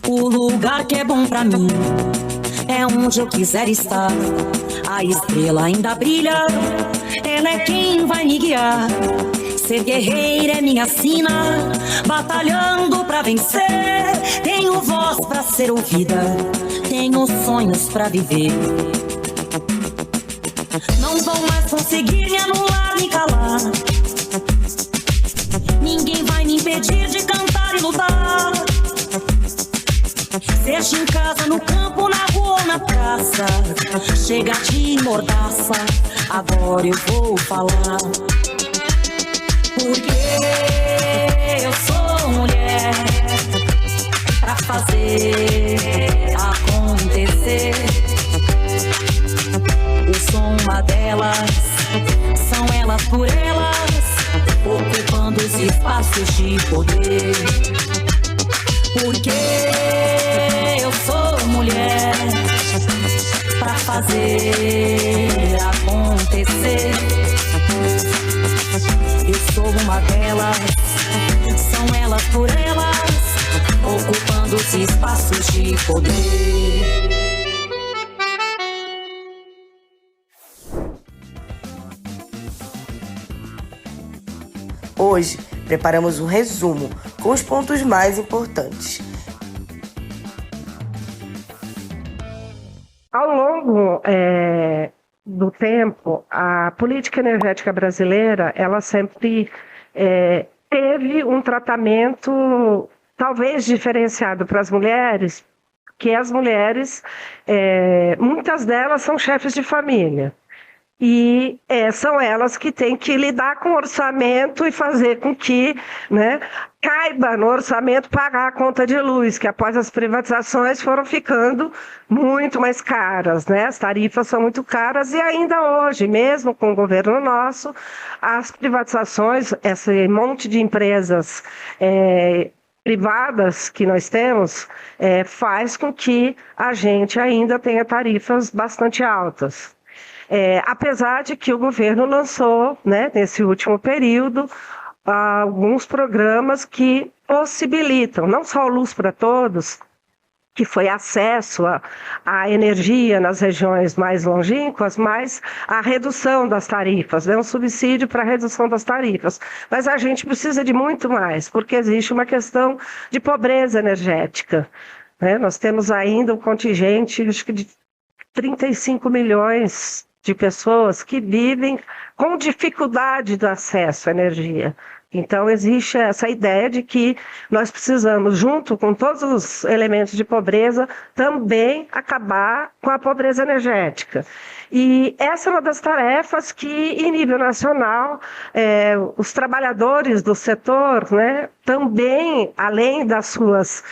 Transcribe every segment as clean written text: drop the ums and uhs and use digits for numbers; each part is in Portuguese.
O lugar que é bom pra mim é onde eu quiser estar. A estrela ainda brilha, ela é quem vai me guiar. Ser guerreira é minha sina, batalhando pra vencer. Tenho voz pra ser ouvida, tenho sonhos pra viver. Não vão mais conseguir me anular, me calar. Ninguém vai me impedir de cantar e lutar. Seja em casa, no campo, na rua ou na praça, chega de mordaça, agora eu vou falar. Porque eu sou mulher pra fazer acontecer. Eu sou uma delas, são elas por elas, ocupando os espaços de poder. Porque eu sou mulher pra fazer acontecer. Eu sou uma delas, são elas por elas, ocupando os espaços de poder. Hoje, preparamos um resumo com os pontos mais importantes. Ao longo do tempo, a política energética brasileira, ela sempre teve um tratamento talvez diferenciado para as mulheres, que as mulheres, muitas delas são chefes de família. E são elas que têm que lidar com o orçamento e fazer com que, né, caiba no orçamento pagar a conta de luz, que após as privatizações foram ficando muito mais caras, né? As tarifas são muito caras e ainda hoje, mesmo com o governo nosso, as privatizações, esse monte de empresas privadas que nós temos, faz com que a gente ainda tenha tarifas bastante altas. Apesar de que o governo lançou, né, nesse último período, alguns programas que possibilitam, não só o Luz para Todos, que foi acesso à energia nas regiões mais longínquas, mas a redução das tarifas, né, um subsídio para a redução das tarifas. Mas a gente precisa de muito mais, porque existe uma questão de pobreza energética, né? Nós temos ainda um contingente, acho que de 35 milhões de pessoas que vivem com dificuldade do acesso à energia. Então, existe essa ideia de que nós precisamos, junto com todos os elementos de pobreza, também acabar com a pobreza energética. E essa é uma das tarefas que, em nível nacional, os trabalhadores do setor, né, também, além das suas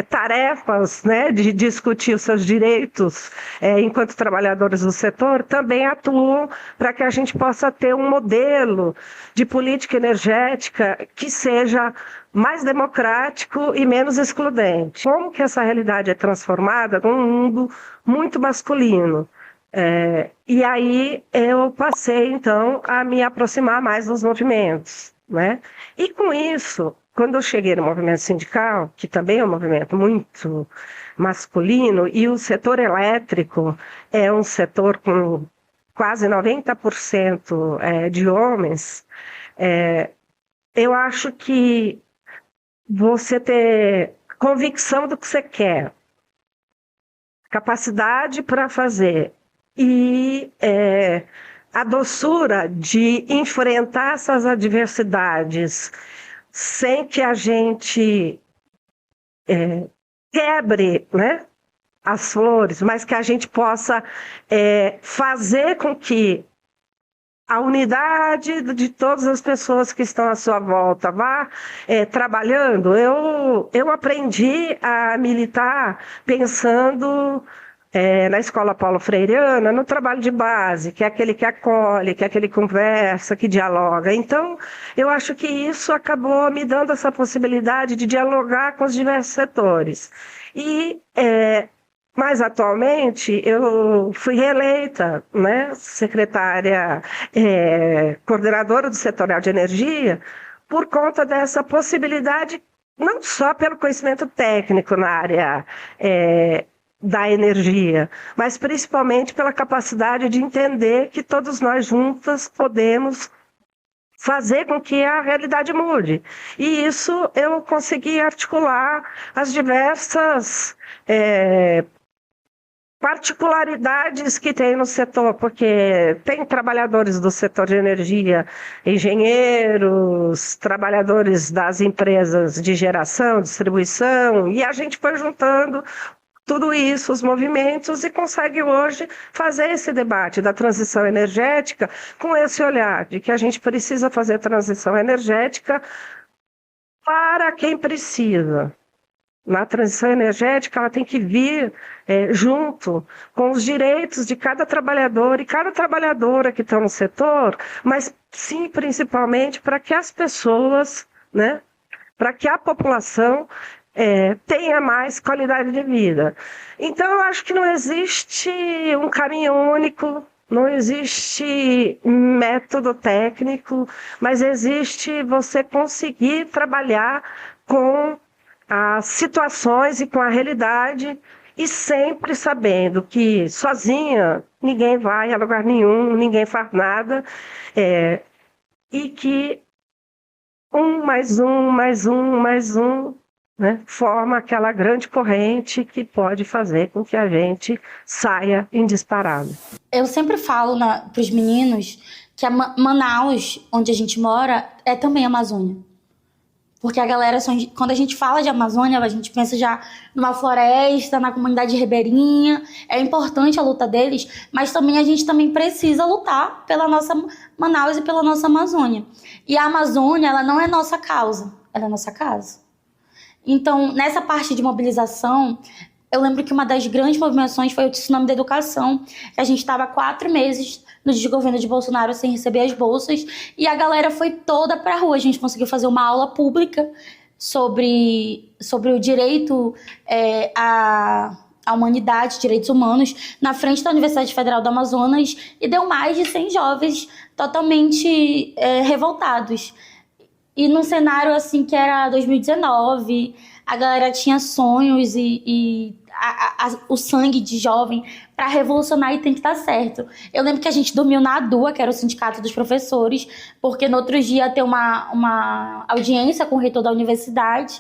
tarefas, né, de discutir os seus direitos enquanto trabalhadores do setor, também atuam para que a gente possa ter um modelo de política energética que seja mais democrático e menos excludente. Como que essa realidade é transformada num mundo muito masculino? E aí eu passei, então, a me aproximar mais dos movimentos, né? E com isso, quando eu cheguei no movimento sindical, que também é um movimento muito masculino, e o setor elétrico é um setor com quase 90% de homens, eu acho que você ter convicção do que você quer, capacidade para fazer e a doçura de enfrentar essas adversidades sem que a gente quebre, né, as flores, mas que a gente possa fazer com que a unidade de todas as pessoas que estão à sua volta vá trabalhando. Eu aprendi a militar pensando na escola Paulo Freireana, no trabalho de base, que é aquele que acolhe, que é aquele que conversa, que dialoga. Então, eu acho que isso acabou me dando essa possibilidade de dialogar com os diversos setores. E Mas, atualmente, eu fui reeleita, né, secretária, coordenadora do setorial de energia, por conta dessa possibilidade, não só pelo conhecimento técnico na área da energia, mas principalmente pela capacidade de entender que todos nós juntas podemos fazer com que a realidade mude. E isso eu consegui articular as diversas particularidades que tem no setor, porque tem trabalhadores do setor de energia, engenheiros, trabalhadores das empresas de geração, distribuição, e a gente foi juntando tudo isso, os movimentos, e consegue hoje fazer esse debate da transição energética com esse olhar de que a gente precisa fazer transição energética para quem precisa. Na transição energética, ela tem que vir junto com os direitos de cada trabalhador e cada trabalhadora que está no setor, mas sim, principalmente, para que as pessoas, né, para que a população tenha mais qualidade de vida. Então, eu acho que não existe um caminho único, não existe método técnico, mas existe você conseguir trabalhar com as situações e com a realidade, e sempre sabendo que sozinha ninguém vai a lugar nenhum, ninguém faz nada, e que um mais um, mais um, mais um, né, forma aquela grande corrente que pode fazer com que a gente saia em disparada. Eu sempre falo para os meninos que a Manaus, onde a gente mora, é também Amazônia. Porque a galera, quando a gente fala de Amazônia, a gente pensa já numa floresta, na comunidade ribeirinha. É importante a luta deles, mas também a gente também precisa lutar pela nossa Manaus e pela nossa Amazônia. E a Amazônia, ela não é nossa causa, ela é nossa casa. Então, nessa parte de mobilização, eu lembro que uma das grandes movimentações foi o tsunami da educação, que a gente estava 4 meses no desgoverno de Bolsonaro sem receber as bolsas, e a galera foi toda para a rua. A gente conseguiu fazer uma aula pública sobre o direito à humanidade, direitos humanos, na frente da Universidade Federal do Amazonas, e deu mais de 100 jovens totalmente revoltados. E num cenário assim que era 2019, a galera tinha sonhos e o sangue de jovem para revolucionar, e tem que estar certo. Eu lembro que a gente dormiu na ADUA, que era o sindicato dos professores, porque no outro dia ia ter uma audiência com o reitor da universidade.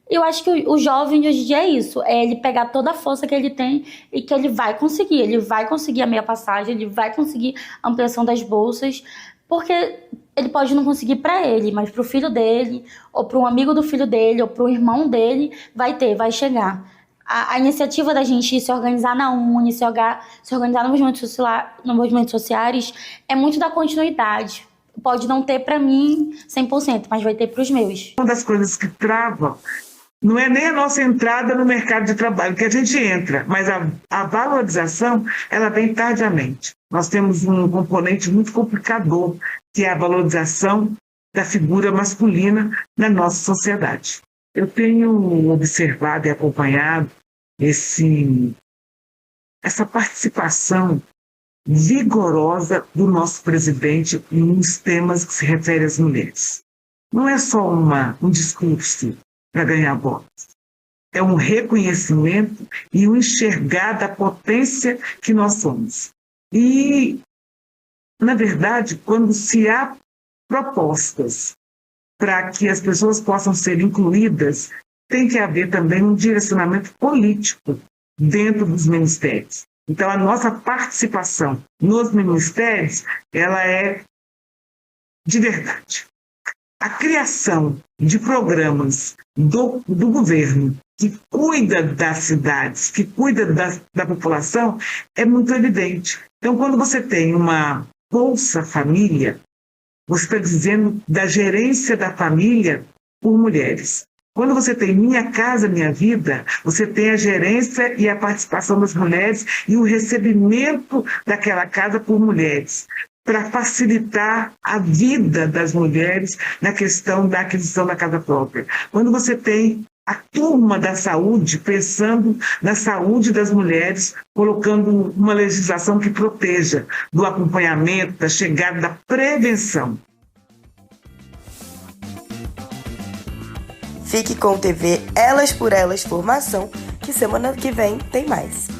Eu acho que o jovem de hoje em dia é isso, é ele pegar toda a força que ele tem e que ele vai conseguir a meia passagem, ele vai conseguir a ampliação das bolsas, porque ele pode não conseguir para ele, mas para o filho dele, ou para um amigo do filho dele, ou para o irmão dele, vai chegar. A iniciativa da gente se organizar na UNE, se organizar nos movimentos sociais, é muito da continuidade. Pode não ter para mim 100%, mas vai ter para os meus. Uma das coisas que travam não é nem a nossa entrada no mercado de trabalho, que a gente entra, mas a valorização, ela vem tardiamente. Nós temos um componente muito complicador, que é a valorização da figura masculina na nossa sociedade. Eu tenho observado e acompanhado essa participação vigorosa do nosso presidente nos temas que se referem às mulheres. Não é só um discurso para ganhar votos. É um reconhecimento e um enxergar da potência que nós somos. E, na verdade, quando se há propostas para que as pessoas possam ser incluídas, tem que haver também um direcionamento político dentro dos ministérios. Então, a nossa participação nos ministérios, ela é de verdade. A criação de programas do governo que cuida das cidades, que cuida da população, é muito evidente. Então, quando você tem uma Bolsa Família, você está dizendo da gerência da família por mulheres. Quando você tem Minha Casa Minha Vida, você tem a gerência e a participação das mulheres e o recebimento daquela casa por mulheres, para facilitar a vida das mulheres na questão da aquisição da casa própria. Quando você tem a turma da saúde pensando na saúde das mulheres, colocando uma legislação que proteja do acompanhamento, da chegada, da prevenção. Fique com o TV Elas por Elas Formação, que semana que vem tem mais.